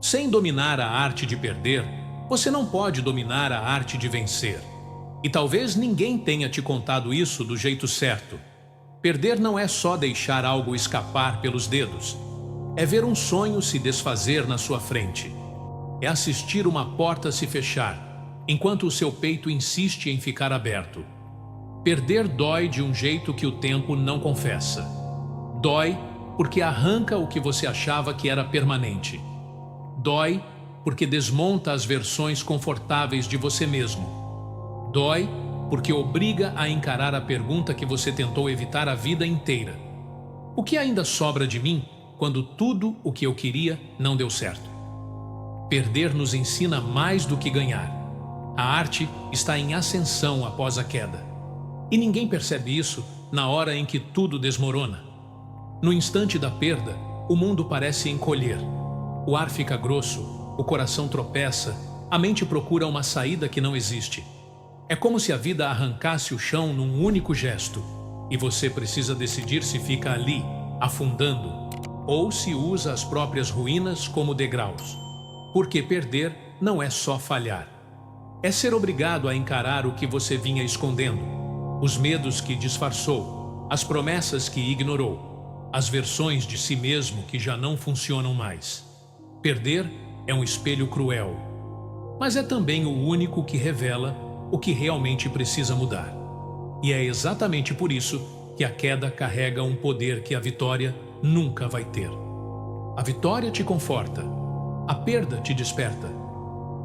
Sem dominar a arte de perder, você não pode dominar a arte de vencer. E talvez ninguém tenha te contado isso do jeito certo. Perder não é só deixar algo escapar pelos dedos. É ver um sonho se desfazer na sua frente. É assistir uma porta se fechar, enquanto o seu peito insiste em ficar aberto. Perder dói de um jeito que o tempo não confessa. Dói porque arranca o que você achava que era permanente. Dói porque desmonta as versões confortáveis de você mesmo. Dói porque obriga a encarar a pergunta que você tentou evitar a vida inteira. O que ainda sobra de mim quando tudo o que eu queria não deu certo? Perder nos ensina mais do que ganhar. A arte está em ascensão após a queda. E ninguém percebe isso na hora em que tudo desmorona. No instante da perda, o mundo parece encolher. O ar fica grosso, o coração tropeça, a mente procura uma saída que não existe. É como se a vida arrancasse o chão num único gesto, e você precisa decidir se fica ali, afundando, ou se usa as próprias ruínas como degraus. Porque perder não é só falhar. É ser obrigado a encarar o que você vinha escondendo, os medos que disfarçou, as promessas que ignorou, as versões de si mesmo que já não funcionam mais. Perder é um espelho cruel, mas é também o único que revela o que realmente precisa mudar. E é exatamente por isso que a queda carrega um poder que a vitória nunca vai ter. A vitória te conforta, a perda te desperta.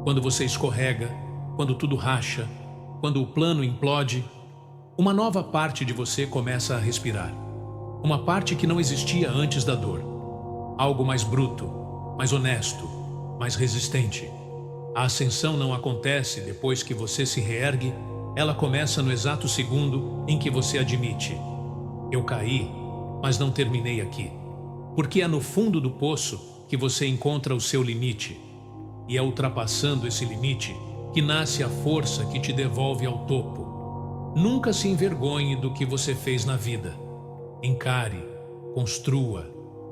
Quando você escorrega, quando tudo racha, quando o plano implode, uma nova parte de você começa a respirar. Uma parte que não existia antes da dor. Algo mais bruto, mais honesto, mais resistente. A ascensão não acontece depois que você se reergue, ela começa no exato segundo em que você admite: eu caí, mas não terminei aqui. Porque é no fundo do poço que você encontra o seu limite. E é ultrapassando esse limite que nasce a força que te devolve ao topo. Nunca se envergonhe do que você fez na vida. Encare, construa,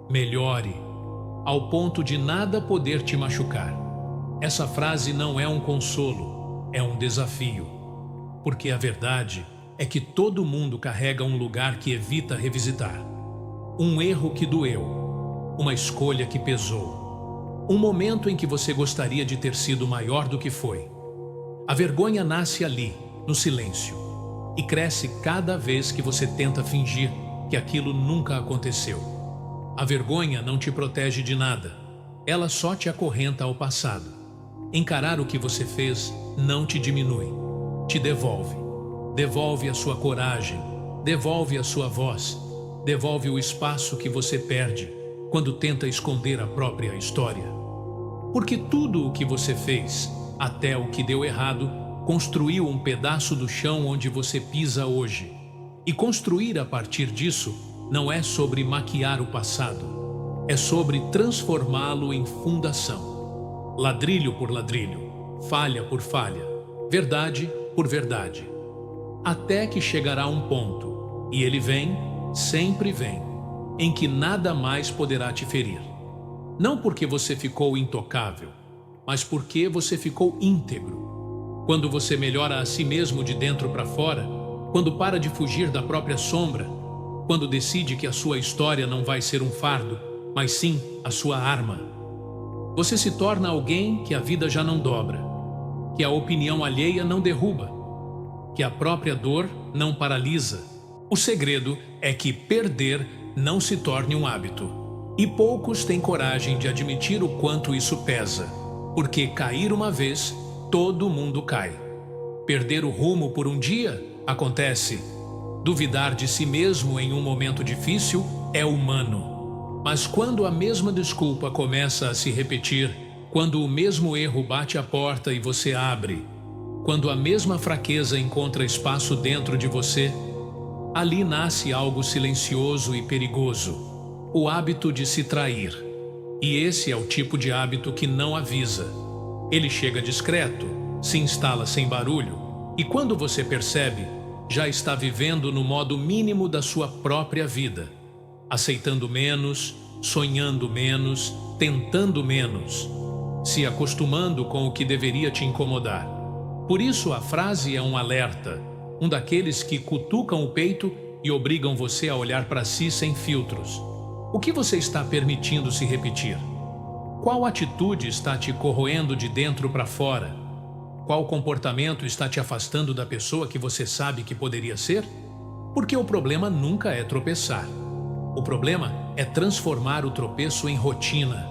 melhore, ao ponto de nada poder te machucar. Essa frase não é um consolo, é um desafio. Porque a verdade é que todo mundo carrega um lugar que evita revisitar. Um erro que doeu, uma escolha que pesou, um momento em que você gostaria de ter sido maior do que foi. A vergonha nasce ali, no silêncio, e cresce cada vez que você tenta fingir que aquilo nunca aconteceu. A vergonha não te protege de nada, ela só te acorrenta ao passado. Encarar o que você fez não te diminui, te devolve. Devolve a sua coragem, devolve a sua voz, devolve o espaço que você perde quando tenta esconder a própria história. Porque tudo o que você fez, até o que deu errado, construiu um pedaço do chão onde você pisa hoje. E construir a partir disso não é sobre maquiar o passado, é sobre transformá-lo em fundação. Ladrilho por ladrilho, falha por falha, verdade por verdade. Até que chegará um ponto, e ele vem, sempre vem, em que nada mais poderá te ferir. Não porque você ficou intocável, mas porque você ficou íntegro. Quando você melhora a si mesmo de dentro para fora, quando para de fugir da própria sombra, quando decide que a sua história não vai ser um fardo, mas sim a sua arma, você se torna alguém que a vida já não dobra, que a opinião alheia não derruba, que a própria dor não paralisa. O segredo é que perder não se torne um hábito. E poucos têm coragem de admitir o quanto isso pesa, porque cair uma vez, todo mundo cai. Perder o rumo por um dia acontece. Duvidar de si mesmo em um momento difícil é humano. Mas quando a mesma desculpa começa a se repetir, quando o mesmo erro bate a porta e você abre, quando a mesma fraqueza encontra espaço dentro de você, ali nasce algo silencioso e perigoso, o hábito de se trair. E esse é o tipo de hábito que não avisa. Ele chega discreto, se instala sem barulho, e quando você percebe, já está vivendo no modo mínimo da sua própria vida, aceitando menos, sonhando menos, tentando menos. se acostumando com o que deveria te incomodar. Por isso a frase é um alerta, um daqueles que cutucam o peito e obrigam você a olhar para si sem filtros. O que você está permitindo se repetir? Qual atitude está te corroendo de dentro para fora? Qual comportamento está te afastando da pessoa que você sabe que poderia ser? Porque o problema nunca é tropeçar. O problema é transformar o tropeço em rotina.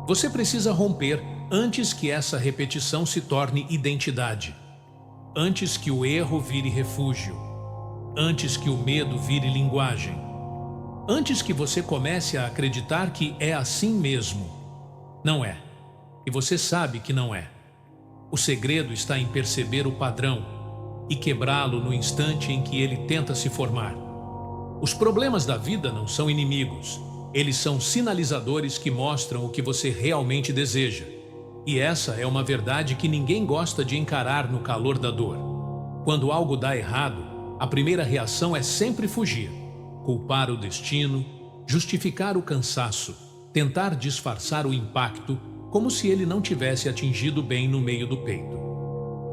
Você precisa romper antes que essa repetição se torne identidade. Antes que o erro vire refúgio. Antes que o medo vire linguagem. Antes que você comece a acreditar que é assim mesmo. Não é. E você sabe que não é. O segredo está em perceber o padrão e quebrá-lo no instante em que ele tenta se formar. Os problemas da vida não são inimigos. Eles são sinalizadores que mostram o que você realmente deseja. E essa é uma verdade que ninguém gosta de encarar no calor da dor. Quando algo dá errado, a primeira reação é sempre fugir, culpar o destino, justificar o cansaço, tentar disfarçar o impacto como se ele não tivesse atingido bem no meio do peito.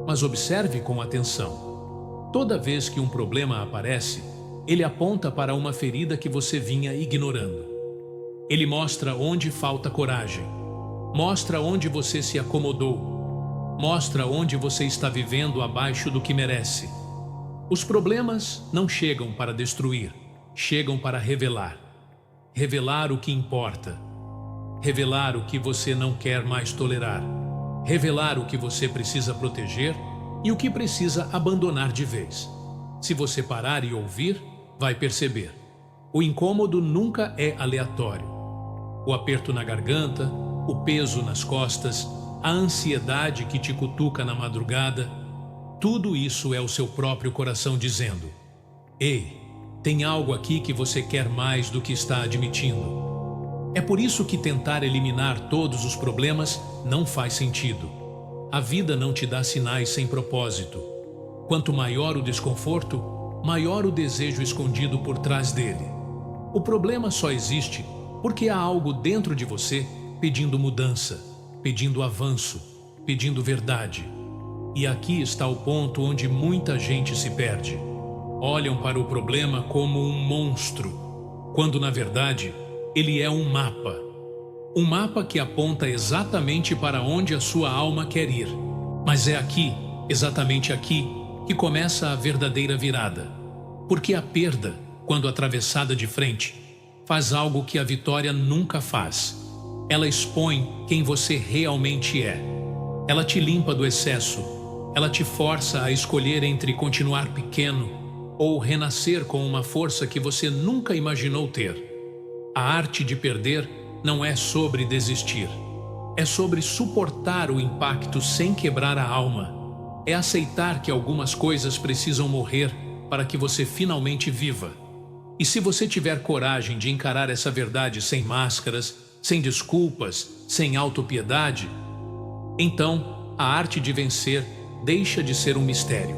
Mas observe com atenção. Toda vez que um problema aparece, ele aponta para uma ferida que você vinha ignorando. Ele mostra onde falta coragem, mostra onde você se acomodou, mostra onde você está vivendo abaixo do que merece. Os problemas não chegam para destruir, chegam para revelar. Revelar o que importa. Revelar o que você não quer mais tolerar. Revelar o que você precisa proteger e o que precisa abandonar de vez. Se você parar e ouvir, vai perceber. O incômodo nunca é aleatório. O aperto na garganta, o peso nas costas, a ansiedade que te cutuca na madrugada, tudo isso é o seu próprio coração dizendo: ei, tem algo aqui que você quer mais do que está admitindo. É por isso que tentar eliminar todos os problemas não faz sentido. A vida não te dá sinais sem propósito. Quanto maior o desconforto, maior o desejo escondido por trás dele. O problema só existe porque há algo dentro de você pedindo mudança, pedindo avanço, pedindo verdade. E aqui está o ponto onde muita gente se perde. Olham para o problema como um monstro, quando na verdade ele é um mapa. Um mapa que aponta exatamente para onde a sua alma quer ir. Mas é aqui, exatamente aqui, que começa a verdadeira virada. Porque a perda, quando atravessada de frente, faz algo que a vitória nunca faz. Ela expõe quem você realmente é. Ela te limpa do excesso. Ela te força a escolher entre continuar pequeno ou renascer com uma força que você nunca imaginou ter. A arte de perder não é sobre desistir. É sobre suportar o impacto sem quebrar a alma. É aceitar que algumas coisas precisam morrer para que você finalmente viva. E se você tiver coragem de encarar essa verdade sem máscaras, sem desculpas, sem autopiedade, então a arte de vencer deixa de ser um mistério.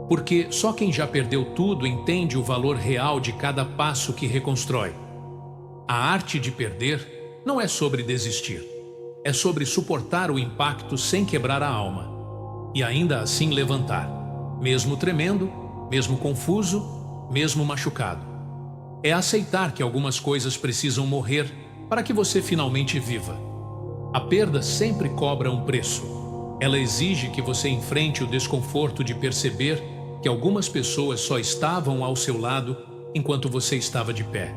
Porque só quem já perdeu tudo entende o valor real de cada passo que reconstrói. A arte de perder não é sobre desistir. É sobre suportar o impacto sem quebrar a alma. E ainda assim levantar, mesmo tremendo, mesmo confuso, mesmo machucado. É aceitar que algumas coisas precisam morrer para que você finalmente viva. A perda sempre cobra um preço. Ela exige que você enfrente o desconforto de perceber que algumas pessoas só estavam ao seu lado enquanto você estava de pé.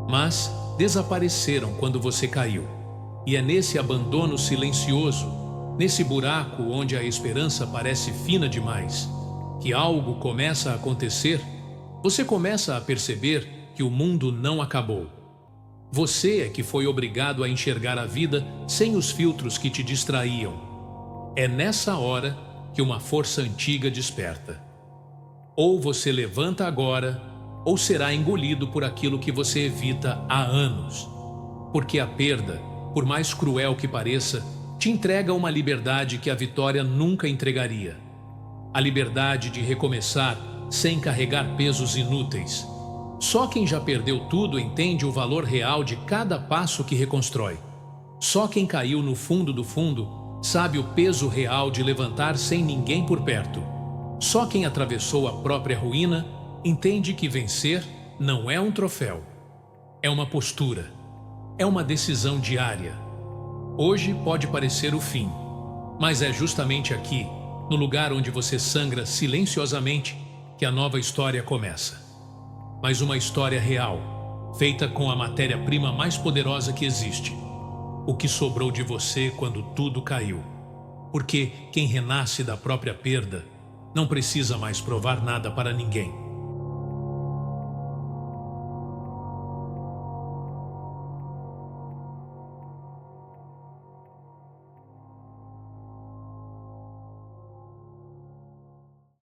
Mas desapareceram quando você caiu. E é nesse abandono silencioso, nesse buraco onde a esperança parece fina demais, que algo começa a acontecer. Você começa a perceber que o mundo não acabou. Você é que foi obrigado a enxergar a vida sem os filtros que te distraíam. É nessa hora que uma força antiga desperta. Ou você levanta agora, ou será engolido por aquilo que você evita há anos. Porque a perda, por mais cruel que pareça, te entrega uma liberdade que a vitória nunca entregaria. A liberdade de recomeçar sem carregar pesos inúteis. Só quem já perdeu tudo entende o valor real de cada passo que reconstrói. Só quem caiu no fundo do fundo sabe o peso real de levantar sem ninguém por perto. Só quem atravessou a própria ruína entende que vencer não é um troféu. É uma postura. É uma decisão diária. Hoje pode parecer o fim, mas é justamente aqui, no lugar onde você sangra silenciosamente, que a nova história começa. Mas uma história real, feita com a matéria-prima mais poderosa que existe. O que sobrou de você quando tudo caiu. Porque quem renasce da própria perda não precisa mais provar nada para ninguém.